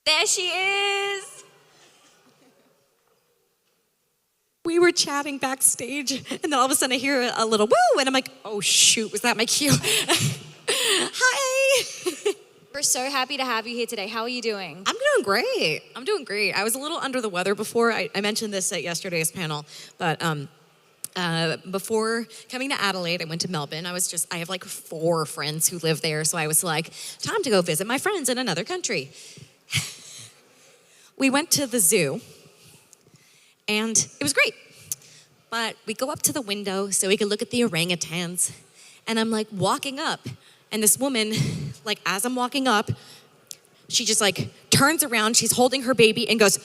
There she is. We were chatting backstage, and then all of a sudden I hear a little woo, and I'm like, oh shoot, was that my cue? Hi. We're so happy to have you here today. How are you doing? I'm doing great. I was a little under the weather before. I mentioned this at yesterday's panel, but before coming to Adelaide, I went to Melbourne. I have like 4 friends who live there, so I was like, time to go visit my friends in another country. We went to the zoo, and it was great. But we go up to the window so we could look at the orangutans, and I'm like walking up, and this woman, like as I'm walking up, she just like turns around, she's holding her baby and goes,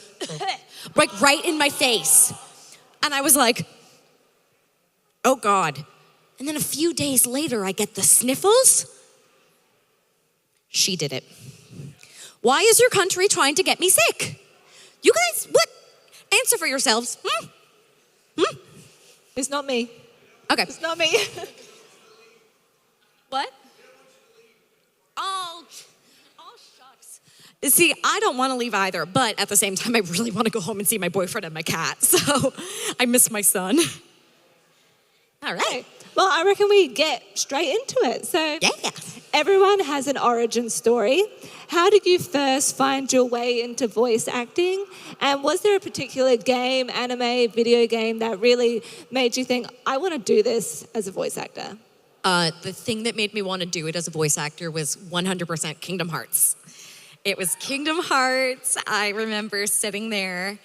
like right in my face. And I was like, oh God. And then a few days later, I get the sniffles. She did it. Why is your country trying to get me sick? You guys, what? Answer for yourselves. It's not me. Okay. It's not me. What? Oh, shucks. See, I don't want to leave either, but at the same time, I really want to go home and see my boyfriend and my cat. So I miss my son. All right. Well, I reckon we get straight into it. So Yeah. everyone has an origin story. How did you first find your way into voice acting? And was there a particular game, anime, video game that really made you think, I want to do this as a voice actor? The thing that made me want to do it as a voice actor was 100% Kingdom Hearts. It was Kingdom Hearts. I remember sitting there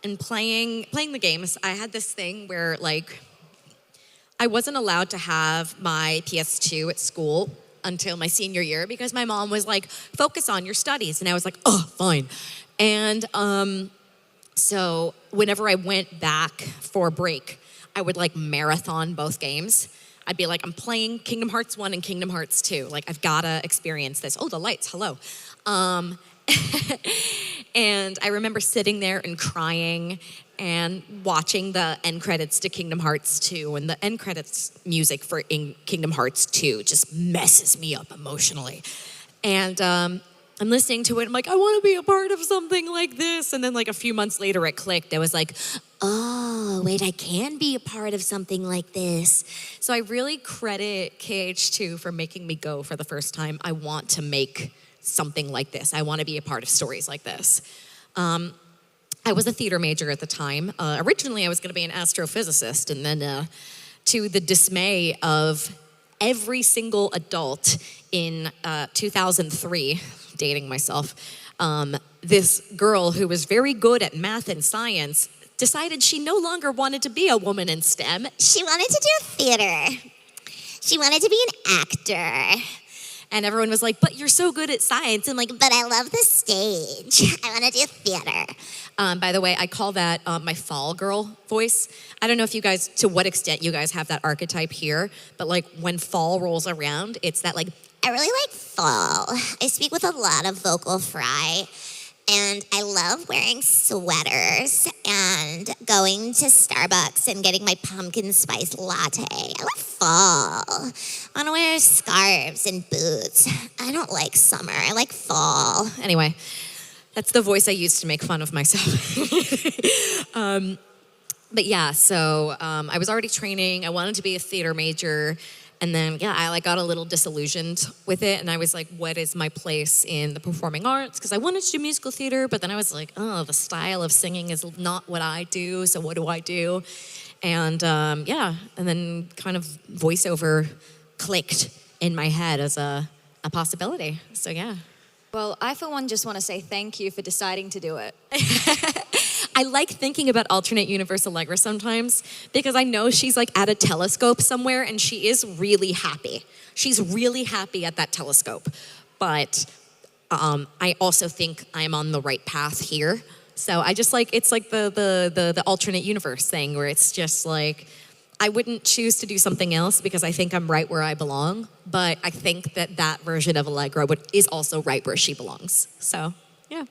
and playing the games. I had this thing where like I wasn't allowed to have my PS2 at school until my senior year because my mom was like, focus on your studies. And I was like, oh, fine. And so whenever I went back for a break, I would like marathon both games. I'd be like, I'm playing Kingdom Hearts 1 and Kingdom Hearts 2. Like, I've gotta experience this. Oh, the lights, hello. And I remember sitting there and crying and watching the end credits to Kingdom Hearts 2, and the end credits music for Kingdom Hearts 2 just messes me up emotionally. And I'm listening to it, I'm like, I want to be a part of something like this. And then like a few months later it clicked. I was like, oh, wait, I can be a part of something like this. So I really credit KH2 for making me go for the first time. I want to make something like this. I want to be a part of stories like this. I was a theater major at the time. Originally, I was going to be an astrophysicist, and then to the dismay of every single adult in 2003, dating myself, this girl who was very good at math and science decided she no longer wanted to be a woman in STEM. She wanted to do theater. She wanted to be an actor. And everyone was like, but you're so good at science. I'm like, but I love the stage. I want to do theater. By the way, I call that my fall girl voice. I don't know if you guys, to what extent you guys have that archetype here, but like when fall rolls around, it's that like, I really like fall. I speak with a lot of vocal fry. And I love wearing sweaters and going to Starbucks and getting my pumpkin spice latte. I love fall. I want to wear scarves and boots. I don't like summer. I like fall. Anyway, that's the voice I use to make fun of myself. But yeah, so I was already training. I wanted to be a theater major. And then, yeah, I got a little disillusioned with it. And I was like, what is my place in the performing arts? Because I wanted to do musical theater, but then I was like, oh, the style of singing is not what I do. So what do I do? And yeah, and then kind of voiceover clicked in my head as a possibility. So yeah. Well, I for one just want to say thank you for deciding to do it. I like thinking about alternate universe Allegra sometimes because I know she's like at a telescope somewhere and she is really happy. She's really happy at that telescope. But I also think I'm on the right path here. So I just like, it's like the alternate universe thing where it's just like, I wouldn't choose to do something else because I think I'm right where I belong. But I think that version of Allegra is also right where she belongs. So, yeah.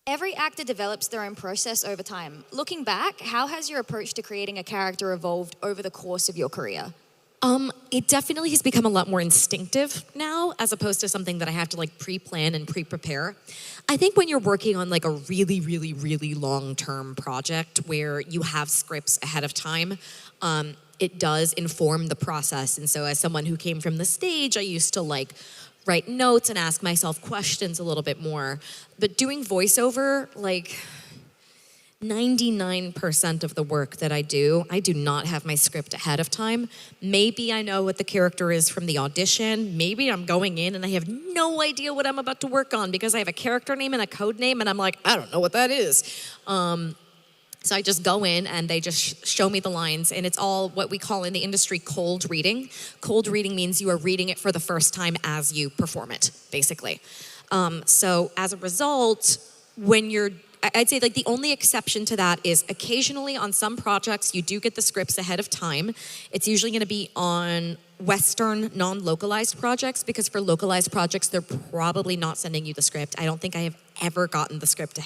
Every actor develops their own process over time. Looking back, how has your approach to creating a character evolved over the course of your career? It definitely has become a lot more instinctive now, as opposed to something that I have to like pre-plan and pre-prepare. I think when you're working on like a really, really, really long-term project where you have scripts ahead of time, it does inform the process. And so as someone who came from the stage, I used to like write notes and ask myself questions a little bit more. But doing voiceover, like 99% of the work that I do not have my script ahead of time. Maybe I know what the character is from the audition. Maybe I'm going in and I have no idea what I'm about to work on because I have a character name and a code name and I'm like, I don't know what that is. So I just go in and they just show me the lines, and it's all what we call in the industry cold reading. Cold reading means you are reading it for the first time as you perform it, basically. So as a result, I'd say like the only exception to that is occasionally on some projects you do get the scripts ahead of time. It's usually going to be on Western non-localized projects, because for localized projects they're probably not sending you the script. I don't think I have ever gotten the script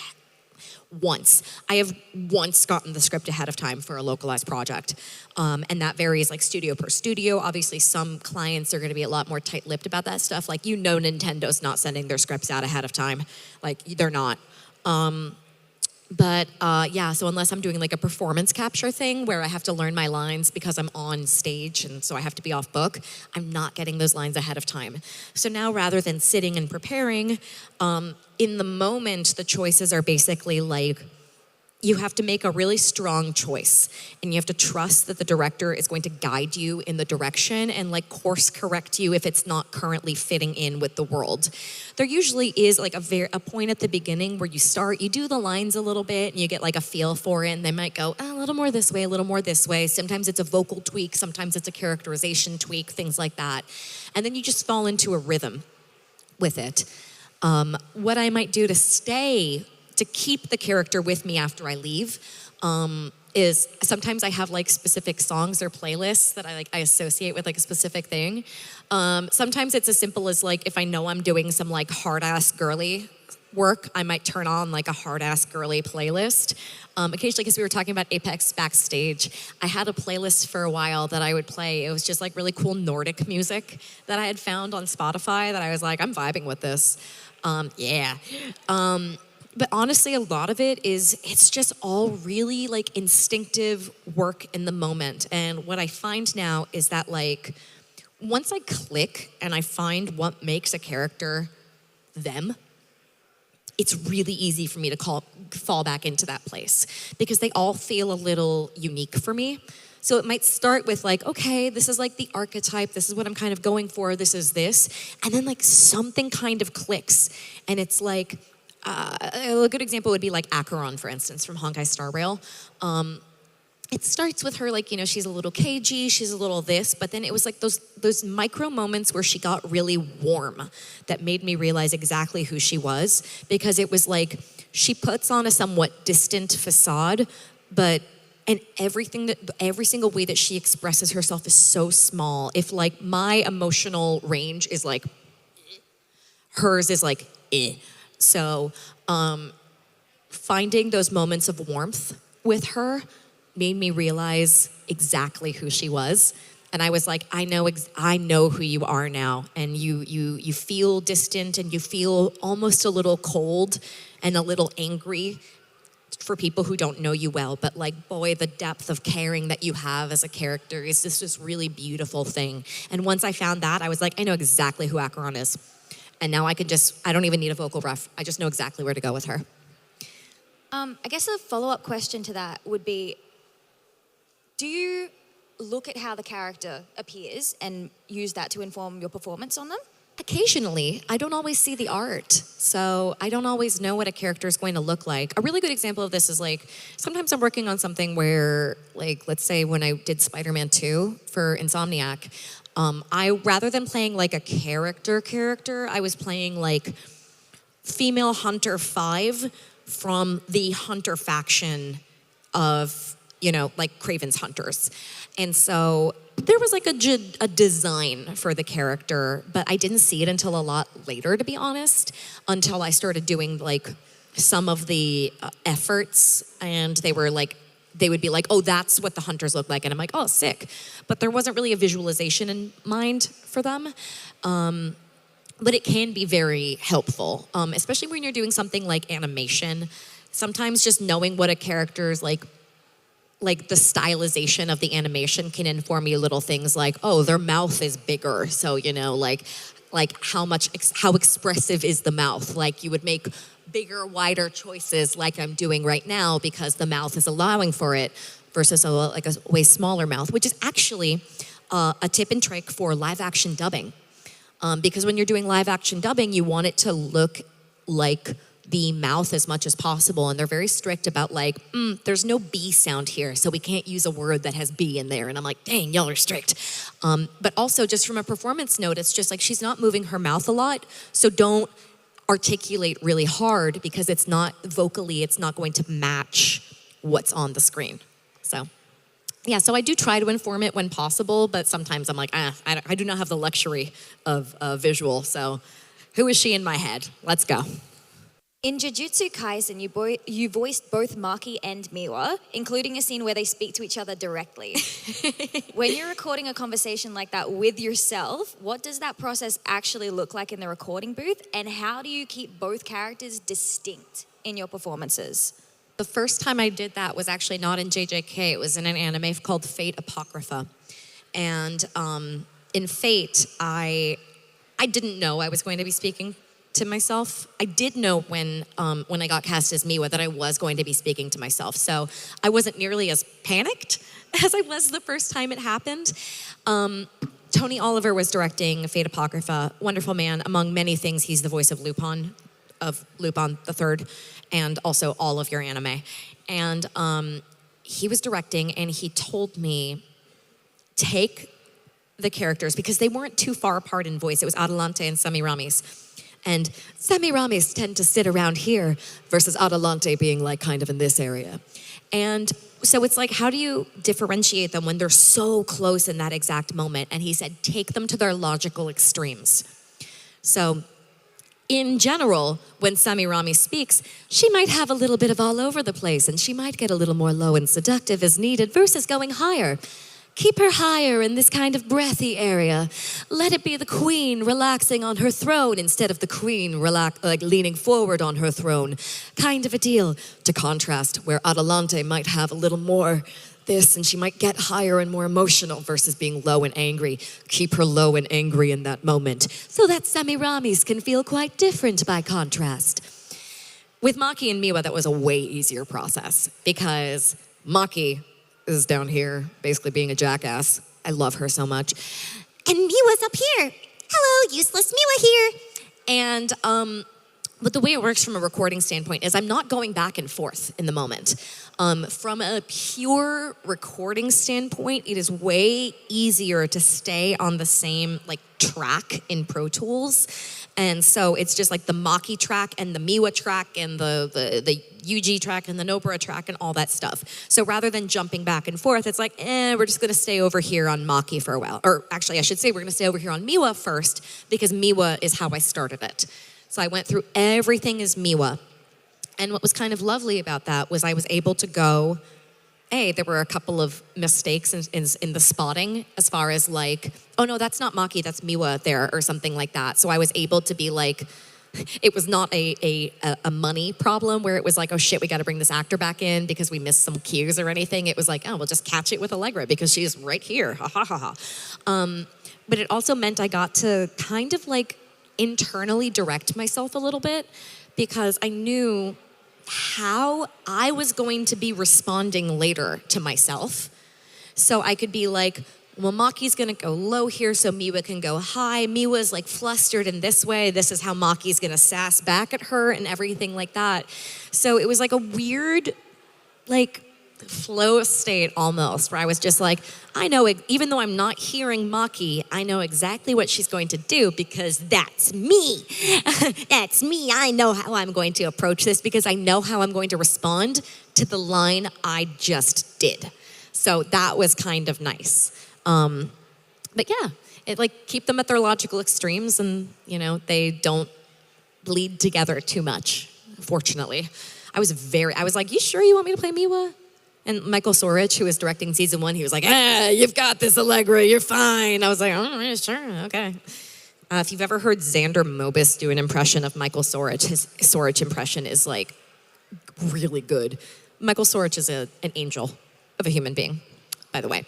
once. I have once gotten the script ahead of time for a localized project. And that varies like studio per studio. Obviously, some clients are going to be a lot more tight-lipped about that stuff. Like, Nintendo's not sending their scripts out ahead of time. Like, they're not. So unless I'm doing like a performance capture thing where I have to learn my lines because I'm on stage and so I have to be off book, I'm not getting those lines ahead of time. So now rather than sitting and preparing, in the moment, the choices are basically like, you have to make a really strong choice and you have to trust that the director is going to guide you in the direction and like course correct you if it's not currently fitting in with the world. There usually is like a point at the beginning where you do the lines a little bit and you get like a feel for it, and they might go a little more this way, a little more this way. Sometimes it's a vocal tweak, sometimes it's a characterization tweak, things like that. And then you just fall into a rhythm with it. What I might do to keep the character with me after I leave, is sometimes I have like specific songs or playlists that I associate with like a specific thing. Sometimes it's as simple as like if I know I'm doing some like hard-ass girly work, I might turn on like a hard-ass girly playlist. Occasionally, because we were talking about Apex backstage, I had a playlist for a while that I would play. It was just like really cool Nordic music that I had found on Spotify that I was like, I'm vibing with this. But honestly, a lot of it's just all really like instinctive work in the moment. And what I find now is that like, once I click and I find what makes a character them, it's really easy for me to fall back into that place because they all feel a little unique for me. So it might start with like, okay, this is like the archetype. This is what I'm kind of going for. This is this. And then like something kind of clicks. And it's like, a good example would be like Acheron, for instance, from Honkai Star Rail. It starts with her like, she's a little cagey, she's a little this, but then it was like those micro moments where she got really warm that made me realize exactly who she was, because it was like she puts on a somewhat distant facade, and every single way that she expresses herself is so small. If like my emotional range is like, hers is like, eh. So finding those moments of warmth with her made me realize exactly who she was. And I was like, I know who you are now. And you feel distant and you feel almost a little cold and a little angry for people who don't know you well. But like, boy, the depth of caring that you have as a character is just this really beautiful thing. And once I found that, I was like, I know exactly who Acheron is. And now I don't even need a vocal ref. I just know exactly where to go with her. I guess a follow-up question to that would be, do you look at how the character appears and use that to inform your performance on them? Occasionally. I don't always see the art. So I don't always know what a character is going to look like. A really good example of this is like, sometimes I'm working on something where, like, let's say when I did Spider-Man 2 for Insomniac, rather than playing like a character, I was playing like female Hunter 5 from the Hunter faction of, like Kraven's Hunters. And so there was like a design for the character, but I didn't see it until a lot later, to be honest, until I started doing like some of the efforts, and they were like they would be like, oh, that's what the hunters look like. And I'm like, oh, sick. But there wasn't really a visualization in mind for them. But it can be very helpful, especially when you're doing something like animation. Sometimes just knowing what a character's like the stylization of the animation can inform you little things like, oh, their mouth is bigger. So, like how expressive is the mouth? Like you would make bigger, wider choices like I'm doing right now because the mouth is allowing for it versus a way smaller mouth, which is actually a tip and trick for live action dubbing. Because when you're doing live action dubbing, you want it to look like the mouth as much as possible. And they're very strict about there's no B sound here, so we can't use a word that has B in there. And I'm like, dang, y'all are strict. But also just from a performance note, it's just like she's not moving her mouth a lot. So don't articulate really hard because it's not going to match what's on the screen. So yeah, so I do try to inform it when possible, but sometimes I'm like, I do not have the luxury of visual, so who is she in my head? Let's go. In Jujutsu Kaisen, you voiced both Maki and Miwa, including a scene where they speak to each other directly. When you're recording a conversation like that with yourself, what does that process actually look like in the recording booth, and how do you keep both characters distinct in your performances? The first time I did that was actually not in JJK. It was in an anime called Fate Apocrypha. And in Fate, I didn't know I was going to be speaking to myself. I did know when I got cast as Miwa that I was going to be speaking to myself. So I wasn't nearly as panicked as I was the first time it happened. Tony Oliver was directing Fate Apocrypha. Wonderful man. Among many things, he's the voice of Lupin the Third, and also all of your anime. And he was directing, and he told me, take the characters, because they weren't too far apart in voice. It was Adelante and Semiramis. And Semiramis tend to sit around here versus Adelante being like kind of in this area. And so it's like, how do you differentiate them when they're so close in that exact moment? And he said, take them to their logical extremes. So in general, when Semiramis speaks, she might have a little bit of all over the place, and she might get a little more low and seductive as needed versus going higher. Keep her higher in this kind of breathy area. Let it be the queen relaxing on her throne instead of the queen leaning forward on her throne. Kind of a deal. To contrast, where Adelante might have a little more this, and she might get higher and more emotional versus being low and angry. Keep her low and angry in that moment so that Semiramis can feel quite different by contrast. With Maki and Miwa, that was a way easier process because Maki is down here basically being a jackass. I love her so much. And Miwa's up here. Hello, useless Miwa here. And but the way it works from a recording standpoint is I'm not going back and forth in the moment. From a pure recording standpoint, it is way easier to stay on the same track in Pro Tools. And so it's just like the Maki track and the Miwa track and the Yuji track and the Nobara track and all that stuff. So rather than jumping back and forth, it's like, we're just going to stay over here on Maki for a while. Or actually, I should say we're going to stay over here on Miwa first because Miwa is how I started it. So I went through everything as Miwa. And what was kind of lovely about that was I was able to go, there were a couple of mistakes in the spotting as far as oh no, that's not Maki, that's Miwa there or something like that. So I was able to be it was not a money problem where it was oh shit, we got to bring this actor back in because we missed some cues or anything. It was we'll just catch it with Allegra because she's right here. Ha ha ha ha. But it also meant I got to kind of internally direct myself a little bit because I knew how I was going to be responding later to myself. So I could be well, Maki's gonna go low here so Miwa can go high. Miwa's flustered in this way. This is how Maki's gonna sass back at her and everything like that. So it was a weird, flow state almost, where I was just I know, even though I'm not hearing Maki, I know exactly what she's going to do because that's me. That's me. I know how I'm going to approach this because I know how I'm going to respond to the line I just did. So that was kind of nice. But yeah, it keep them at their logical extremes and, they don't bleed together too much, fortunately. I was you sure you want me to play Miwa? And Michael Sorich, who was directing season 1, he was like, you've got this, Allegra, you're fine. I was like, oh, yeah, sure, okay. If you've ever heard Xander Mobus do an impression of Michael Sorich, his Sorich impression is like really good. Michael Sorich is an angel of a human being, by the way.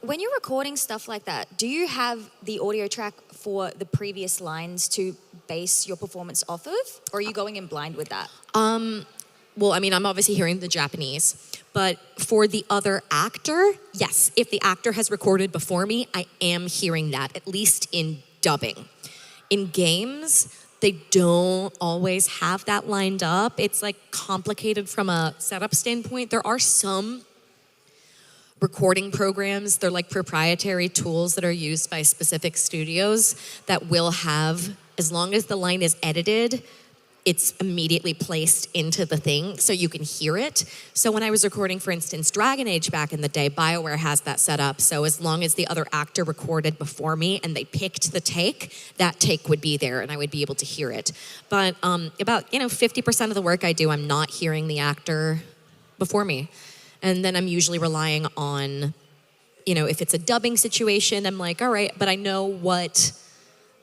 When you're recording stuff like that, do you have the audio track for the previous lines to base your performance off of? Or are you going in blind with that? Well, I mean, I'm obviously hearing the Japanese, but for the other actor, yes, if the actor has recorded before me, I am hearing that, at least in dubbing. In games, they don't always have that lined up. It's like complicated from a setup standpoint. There are some recording programs, they're like proprietary tools that are used by specific studios that will have, as long as the line is edited, it's immediately placed into the thing so you can hear it. So when I was recording, for instance, Dragon Age back in the day, BioWare has that set up. So as long as the other actor recorded before me and they picked the take, that take would be there and I would be able to hear it. But about 50% of the work I do, I'm not hearing the actor before me. And then I'm usually relying on, if it's a dubbing situation, I'm like, all right, but I know what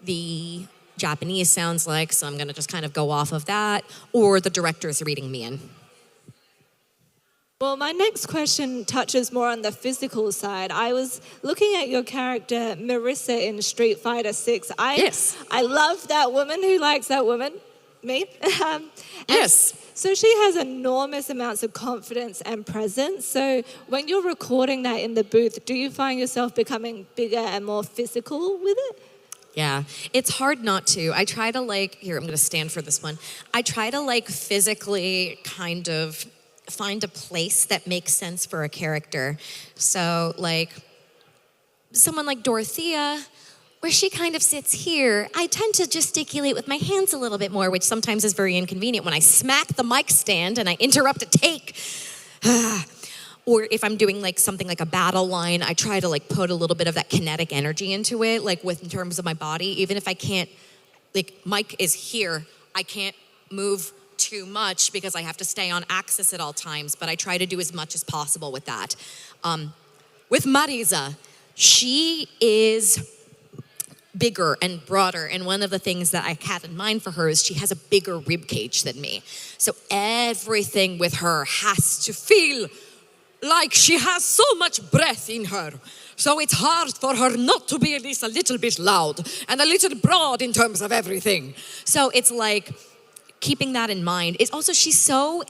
the Japanese sounds like, so I'm going to just kind of go off of that, or the director is reading me in. Well, my next question touches more on the physical side. I was looking at your character, Marissa, in Street Fighter 6. Yes. I love that woman. Who likes that woman? Me. Yes. So she has enormous amounts of confidence and presence. So when you're recording that in the booth, do you find yourself becoming bigger and more physical with it? Yeah, it's hard not to. I try to I'm going to stand for this one. I try to physically kind of find a place that makes sense for a character. So someone like Dorothea, where she kind of sits here, I tend to gesticulate with my hands a little bit more, which sometimes is very inconvenient when I smack the mic stand and I interrupt a take. Or if I'm doing something like a battle line, I try to put a little bit of that kinetic energy into it, in terms of my body. Even if I can't, Mike is here, I can't move too much because I have to stay on axis at all times, but I try to do as much as possible with that. With Marisa, she is bigger and broader, and one of the things that I had in mind for her is she has a bigger rib cage than me. So everything with her has to feel like she has so much breath in her. So it's hard for her not to be at least a little bit loud and a little broad in terms of everything. So it's keeping that in mind. It's also,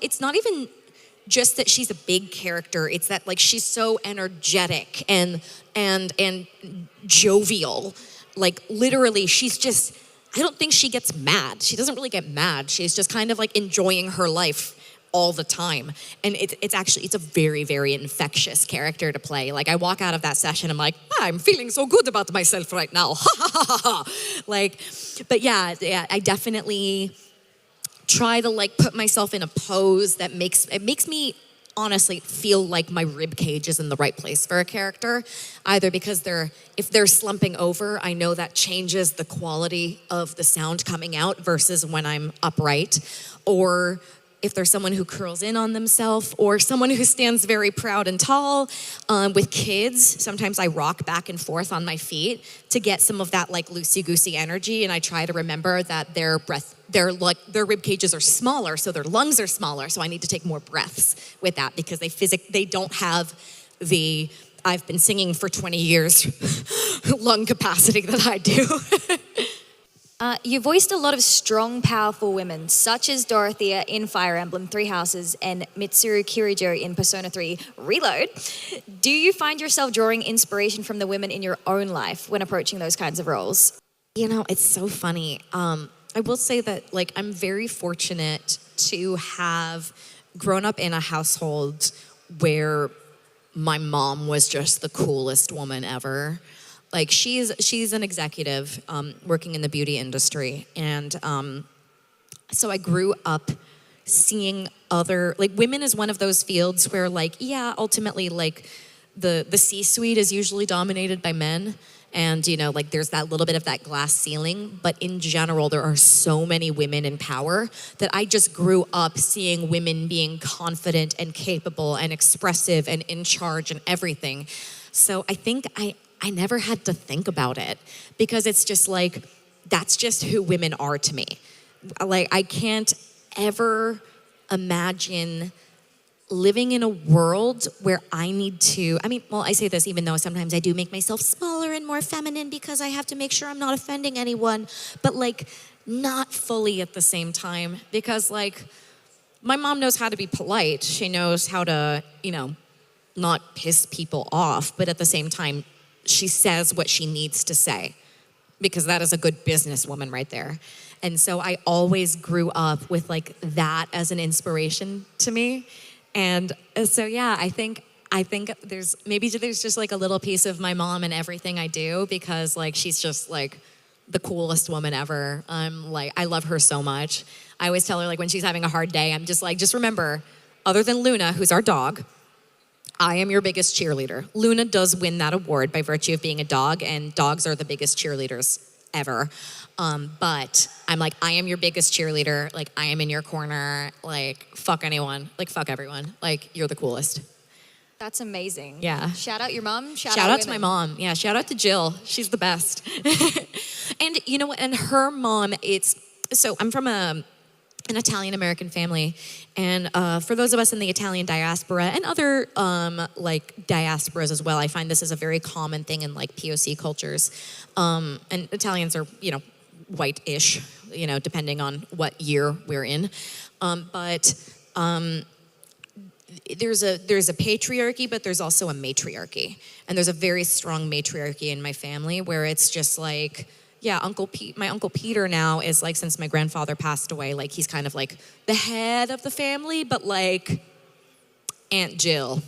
it's not even just that she's a big character, it's that she's so energetic and jovial. Literally, she's just, I don't think she gets mad. She doesn't really get mad. She's just kind of enjoying her life all the time. And it's a very, very infectious character to play. I walk out of that session, I'm like, I'm feeling so good about myself right now. Ha ha ha ha ha. But yeah, I definitely try to put myself in a pose that makes me honestly feel like my rib cage is in the right place for a character, either because if they're slumping over, I know that changes the quality of the sound coming out versus when I'm upright, or if there's someone who curls in on themselves, or someone who stands very proud and tall. With kids, sometimes I rock back and forth on my feet to get some of that loosey-goosey energy, and I try to remember that their rib cages are smaller, so their lungs are smaller, so I need to take more breaths with that because they don't have the I've been singing for 20 years lung capacity that I do. You voiced a lot of strong, powerful women, such as Dorothea in Fire Emblem 3 Houses and Mitsuru Kirijo in Persona 3 Reload. Do you find yourself drawing inspiration from the women in your own life when approaching those kinds of roles? It's so funny. I will say that I'm very fortunate to have grown up in a household where my mom was just the coolest woman ever. She's an executive working in the beauty industry. And so I grew up seeing other, women is one of those fields where ultimately the C-suite is usually dominated by men. And, like there's that little bit of that glass ceiling. But in general, there are so many women in power that I just grew up seeing women being confident and capable and expressive and in charge and everything. So I think I never had to think about it because it's just like, that's just who women are to me. Like, I can't ever imagine living in a world where I need to, I say this even though sometimes I do make myself smaller and more feminine because I have to make sure I'm not offending anyone, but like not fully at the same time because like my mom knows how to be polite. She knows how to, not piss people off, but at the same time, she says what she needs to say because that is a good businesswoman right there. And so I always grew up with like that as an inspiration to me. And so, yeah, I think there's just like a little piece of my mom in everything I do because like she's just like the coolest woman ever. I love her so much. I always tell her like when she's having a hard day, I'm just like, just remember, other than Luna, who's our dog, I am your biggest cheerleader. Luna does win that award by virtue of being a dog, and dogs are the biggest cheerleaders ever. But I'm like, I am your biggest cheerleader. Like, I am in your corner. Like, fuck anyone. Like, fuck everyone. Like, you're the coolest. That's amazing. Yeah. Shout out your mom. Shout out to my mom. Yeah, shout out to Jill. She's the best. And you know what? And her mom, so I'm from an Italian-American family. And for those of us in the Italian diaspora and other like diasporas as well, I find this is a very common thing in like POC cultures. And Italians are, white-ish, depending on what year we're in. But there's a patriarchy, but there's also a matriarchy. And there's a very strong matriarchy in my family where it's just like, yeah, my Uncle Peter now is like, since my grandfather passed away, like he's kind of like the head of the family, but like Aunt Jill,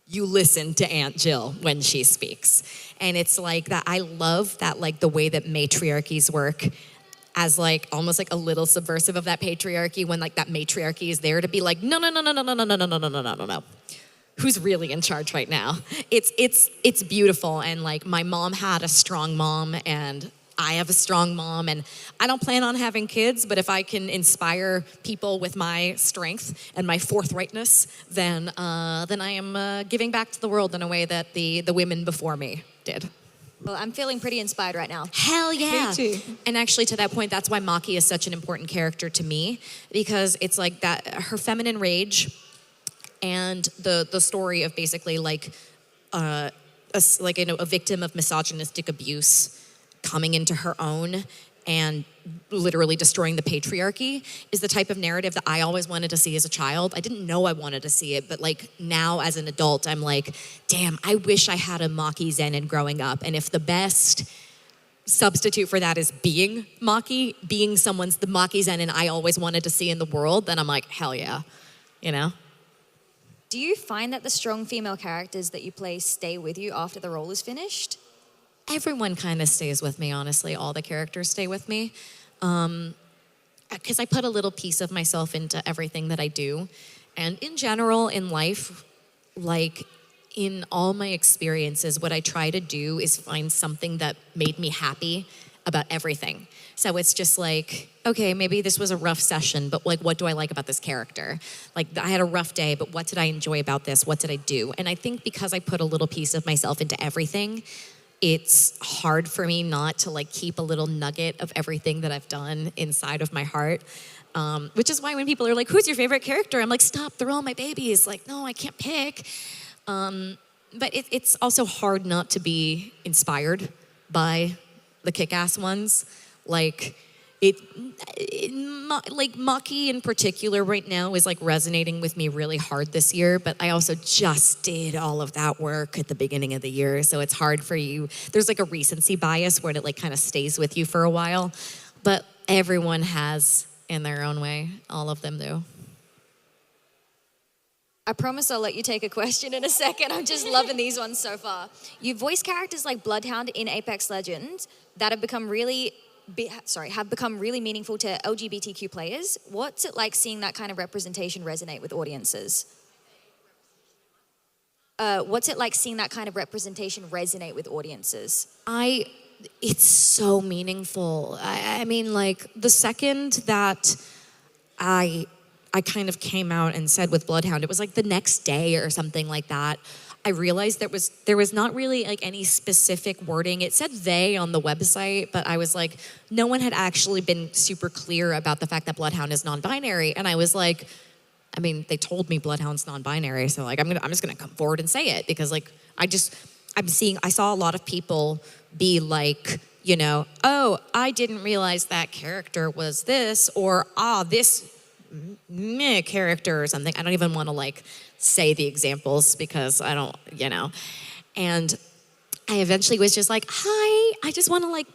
you listen to Aunt Jill when she speaks. And it's like that, I love that, like the way that matriarchies work as like almost like a little subversive of that patriarchy when like that matriarchy is there to be like, no. Who's really in charge right now? It's beautiful. And like my mom had a strong mom and I have a strong mom and I don't plan on having kids, but if I can inspire people with my strength and my forthrightness, then I am giving back to the world in a way that the women before me did. Well, I'm feeling pretty inspired right now. Hell yeah. Me too. And actually to that point, that's why Maki is such an important character to me because it's like that, her feminine rage and the story of basically like a victim of misogynistic abuse coming into her own and literally destroying the patriarchy is the type of narrative that I always wanted to see as a child. I didn't know I wanted to see it, but like now as an adult, I'm like, damn, I wish I had a Maki Zen'in growing up. And if the best substitute for that is being Maki, being the Maki Zen'in I always wanted to see in the world, then I'm like, hell yeah, Do you find that the strong female characters that you play stay with you after the role is finished? Everyone kind of stays with me, honestly. All the characters stay with me. Because I put a little piece of myself into everything that I do. And in general, in life, like in all my experiences, what I try to do is find something that made me happy about everything. So it's just like, okay, maybe this was a rough session, but like, what do I like about this character? Like, I had a rough day, but what did I enjoy about this? What did I do? And I think because I put a little piece of myself into everything, it's hard for me not to like keep a little nugget of everything that I've done inside of my heart. Which is why when people are like, who's your favorite character? I'm like, stop, they're all my babies. Like, no, I can't pick. But it's also hard not to be inspired by the kick-ass ones. Like Maki in particular right now is like resonating with me really hard this year, but I also just did all of that work at the beginning of the year, so it's hard for you. There's like a recency bias where it like kind of stays with you for a while, but everyone has in their own way. All of them do. I promise I'll let you take a question in a second. I'm just loving these ones so far. You voice characters like Bloodhound in Apex Legends that have become really meaningful to LGBTQ players. What's it like seeing that kind of representation resonate with audiences? What's it like seeing that kind of representation resonate with audiences? It's so meaningful. I mean, like, the second that I kind of came out and said with Bloodhound, it was like the next day or something like that, I realized there was not really like any specific wording. It said they on the website, but I was like, no one had actually been super clear about the fact that Bloodhound is non-binary. And I was like, I mean, they told me Bloodhound's non-binary, so like I'm just gonna come forward and say it, because like I saw a lot of people be like, you know, oh, I didn't realize that character was this, or this meh character or something. I don't even want to like say the examples because I don't, you know. And I eventually was just like, hi, I just want to like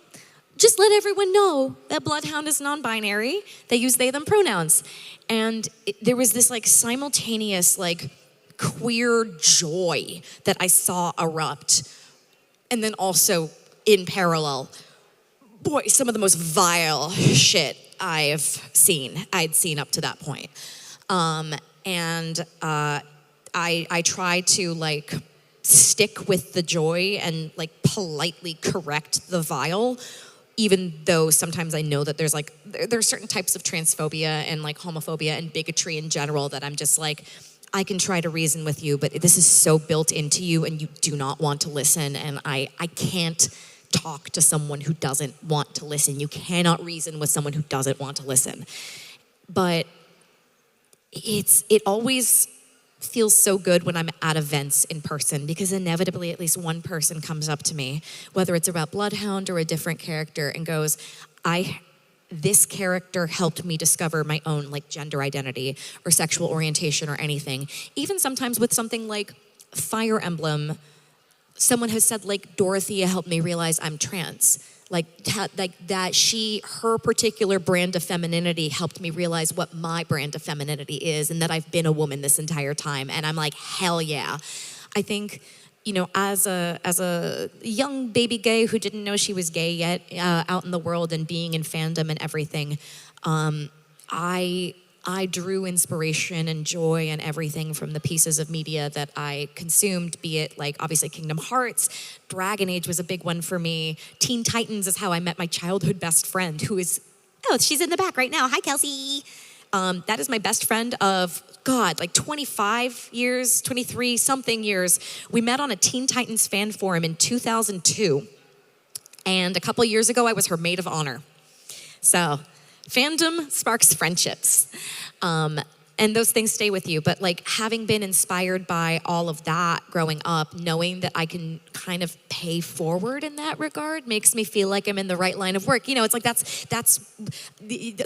just let everyone know that Bloodhound is non-binary. They use they, them pronouns. And there was this like simultaneous like queer joy that I saw erupt. And then also in parallel, boy, some of the most vile shit I'd seen up to that point. I try to like stick with the joy and like politely correct the vile, even though sometimes I know that there's certain types of transphobia and like homophobia and bigotry in general that I'm just like, I can try to reason with you, but this is so built into you and you do not want to listen, and I can't talk to someone who doesn't want to listen. You cannot reason with someone who doesn't want to listen. But it always feels so good when I'm at events in person, because inevitably at least one person comes up to me, whether it's about Bloodhound or a different character, and goes, this character helped me discover my own like gender identity or sexual orientation or anything. Even sometimes with something like Fire Emblem, someone has said like, Dorothea helped me realize I'm trans. Like that her particular brand of femininity helped me realize what my brand of femininity is, and that I've been a woman this entire time. And I'm like, hell yeah. I think, you know, as a young baby gay who didn't know she was gay yet, out in the world and being in fandom and everything, I drew inspiration and joy and everything from the pieces of media that I consumed, be it like obviously Kingdom Hearts, Dragon Age was a big one for me. Teen Titans is how I met my childhood best friend, who is, she's in the back right now. Hi, Kelsey. That is my best friend of, God, like 25 years, 23 something years. We met on a Teen Titans fan forum in 2002. And a couple years ago, I was her maid of honor. So fandom sparks friendships. And those things stay with you. But like having been inspired by all of that growing up, knowing that I can kind of pay forward in that regard makes me feel like I'm in the right line of work. You know, it's like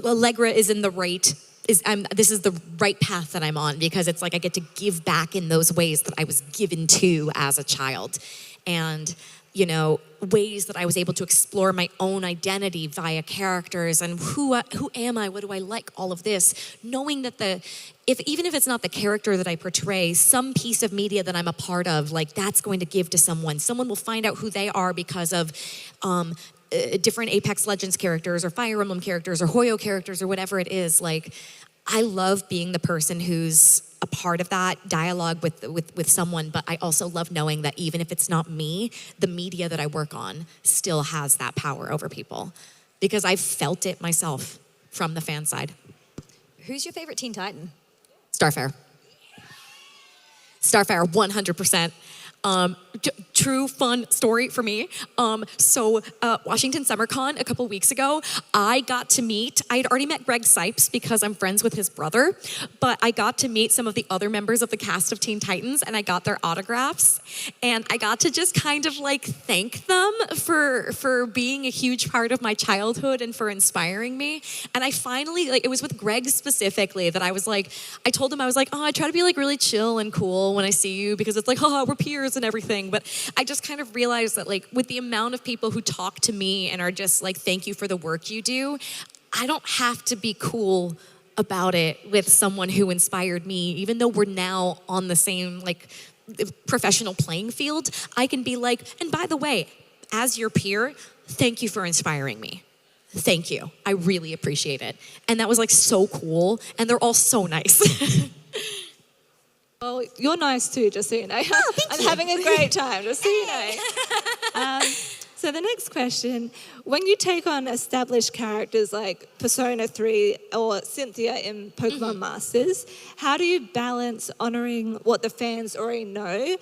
Allegra is in the right, this is the right path that I'm on, because it's like I get to give back in those ways that I was given to as a child. And you know, ways that I was able to explore my own identity via characters and who am I, what do I like, all of this, knowing that even if it's not the character that I portray, some piece of media that I'm a part of, like that's going to give to someone. Someone will find out who they are because of different Apex Legends characters or Fire Emblem characters or Hoyo characters or whatever it is. Like, I love being the person who's a part of that dialogue with someone, but I also love knowing that even if it's not me, the media that I work on still has that power over people, because I've felt it myself from the fan side. Who's your favorite Teen Titan? Starfire, 100%. True fun story for me. Washington SummerCon a couple weeks ago, I had already met Greg Sipes because I'm friends with his brother, but I got to meet some of the other members of the cast of Teen Titans, and I got their autographs, and I got to just kind of like thank them for being a huge part of my childhood and for inspiring me. And I finally, like, it was with Greg specifically that I told him, I was like, I try to be like really chill and cool when I see you, because it's like, we're peers and everything. But I just kind of realized that like with the amount of people who talk to me and are just like, thank you for the work you do, I don't have to be cool about it with someone who inspired me, even though we're now on the same like professional playing field. I can be like, and by the way, as your peer, thank you for inspiring me. Thank you. I really appreciate it. And that was like so cool. And they're all so nice. Well, you're nice too, just so you know. I'm having a great time, just so you know. So the next question, when you take on established characters like Persona 3 or Cynthia in Pokemon Masters, how do you balance honouring what the fans already know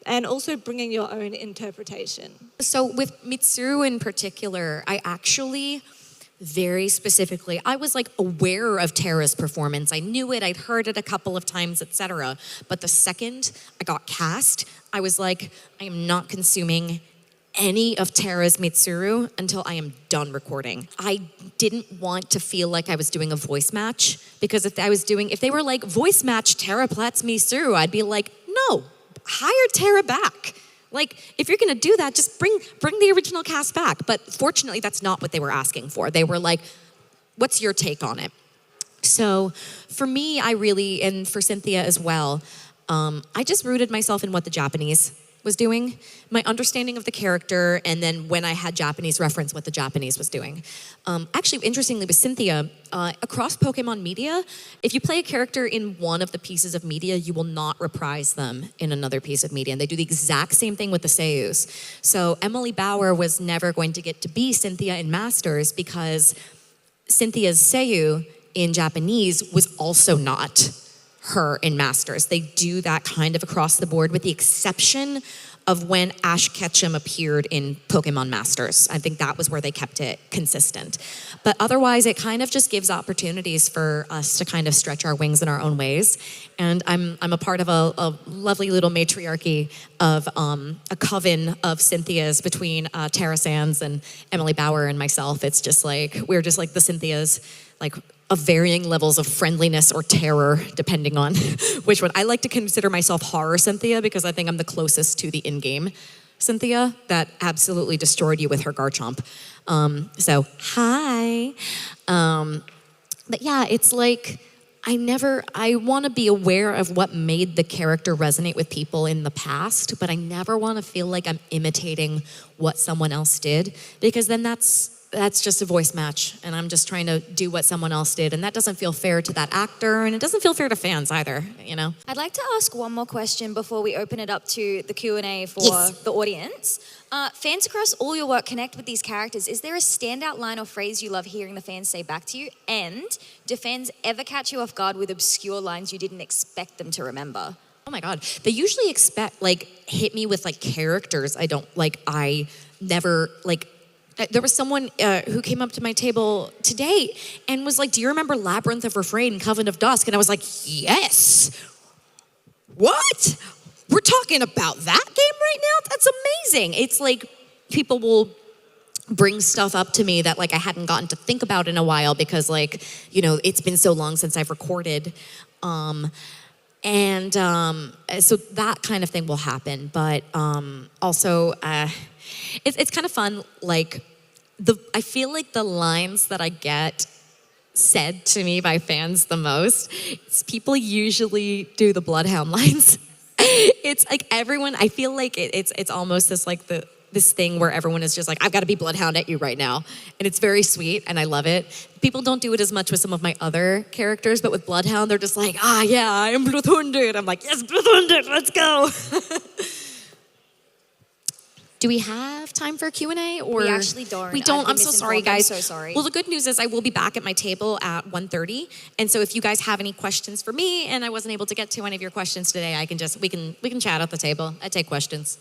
and also bringing your own interpretation? So with Mitsuru in particular, I actually very specifically, I was like aware of Tara's performance. I knew it, I'd heard it a couple of times, etc. But the second I got cast, I was like, I am not consuming any of Tara's Mitsuru until I am done recording. I didn't want to feel like I was doing a voice match, because if they were like, voice match Tara Platt's Mitsuru, I'd be like, no, hire Tara back. Like, if you're gonna do that, just bring the original cast back. But fortunately, that's not what they were asking for. They were like, what's your take on it? So for me, and for Cynthia as well, I just rooted myself in what the Japanese was doing, my understanding of the character, and then when I had Japanese reference, what the Japanese was doing. Actually, interestingly, with Cynthia, across Pokemon media, if you play a character in one of the pieces of media, you will not reprise them in another piece of media. And they do the exact same thing with the seiyus. So Emily Bauer was never going to get to be Cynthia in Masters because Cynthia's seiyu in Japanese was also not her in Masters. They do that kind of across the board, with the exception of when Ash Ketchum appeared in Pokemon Masters. I think that was where they kept it consistent. But otherwise, it kind of just gives opportunities for us to kind of stretch our wings in our own ways. And I'm a part of a lovely little matriarchy of a coven of Cynthias between Tara Sands and Emily Bauer and myself. It's just like, we're just like the Cynthias, like of varying levels of friendliness or terror, depending on which one. I like to consider myself horror Cynthia because I think I'm the closest to the in-game Cynthia that absolutely destroyed you with her Garchomp. So, hi. But yeah, it's like, I want to be aware of what made the character resonate with people in the past, but I never want to feel like I'm imitating what someone else did, because then that's just a voice match, and I'm just trying to do what someone else did, and that doesn't feel fair to that actor, and it doesn't feel fair to fans either, you know? I'd like to ask one more question before we open it up to the Q&A for the audience. Fans across all your work connect with these characters. Is there a standout line or phrase you love hearing the fans say back to you? And do fans ever catch you off guard with obscure lines you didn't expect them to remember? Oh my God. They usually hit me with characters I never there was someone who came up to my table today and was like, do you remember Labyrinth of Refrain and Coven of Dusk? And I was like, yes. What? We're talking about that game right now? That's amazing. It's like people will bring stuff up to me that I hadn't gotten to think about in a while because it's been so long since I've recorded. So that kind of thing will happen. But also, it's kind of fun. I feel like the lines that I get said to me by fans the most, people usually do the Bloodhound lines. It's like everyone, I feel like it's almost this thing where everyone is just like, I've got to be Bloodhound at you right now. And it's very sweet and I love it. People don't do it as much with some of my other characters, but with Bloodhound, they're just like, yeah, I am Bloodhounded. I'm like, yes, Bloodhounded, let's go. Do we have time for a Q&A? Or we actually don't. We don't. I'm so sorry, guys. I'm so sorry. Well, the good news is I will be back at my table at 1:30. And so if you guys have any questions for me and I wasn't able to get to any of your questions today, we can chat at the table. I take questions.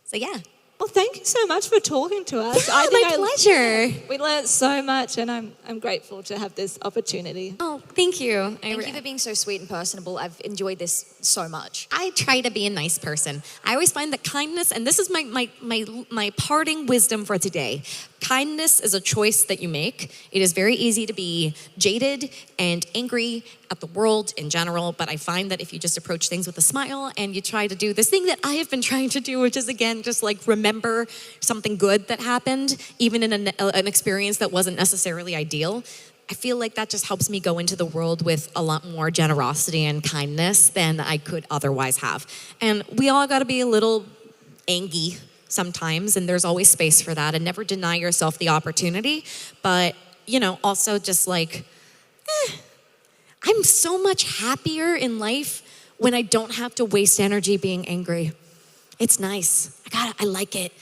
So yeah. Well, thank you so much for talking to us. Yeah, my pleasure. We learned so much, and I'm grateful to have this opportunity. Oh, thank you. Thank you for being so sweet and personable. I've enjoyed this so much. I try to be a nice person. I always find that kindness, and this is my parting wisdom for today. Kindness is a choice that you make. It is very easy to be jaded and angry at the world in general, but I find that if you just approach things with a smile and you try to do this thing that I have been trying to do, which is again, just remember something good that happened, even in an experience that wasn't necessarily ideal, I feel like that just helps me go into the world with a lot more generosity and kindness than I could otherwise have. And we all gotta be a little angry sometimes, and there's always space for that, and never deny yourself the opportunity. But, also just I'm so much happier in life when I don't have to waste energy being angry. It's nice. I like it.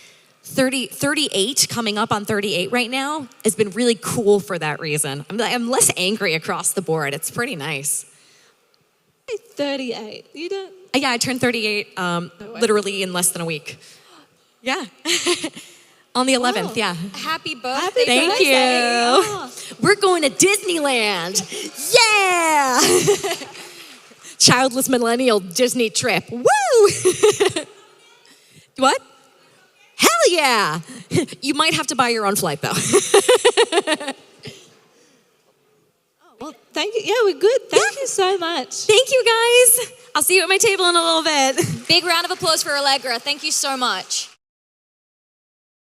38, coming up on 38 right now, has been really cool for that reason. I'm less angry across the board. It's pretty nice. 38. You don't? Yeah, I turned 38 literally in less than a week. Yeah. On the 11th, Wow. yeah. Happy birthday. Thank birthday. you. Oh. We're going to Disneyland. Yeah! Childless millennial Disney trip. Woo! What? Hell yeah! You might have to buy your own flight though. Well, thank you. Yeah, we're good. Thank you so much. Thank you guys. I'll see you at my table in a little bit. Big round of applause for Allegra. Thank you so much.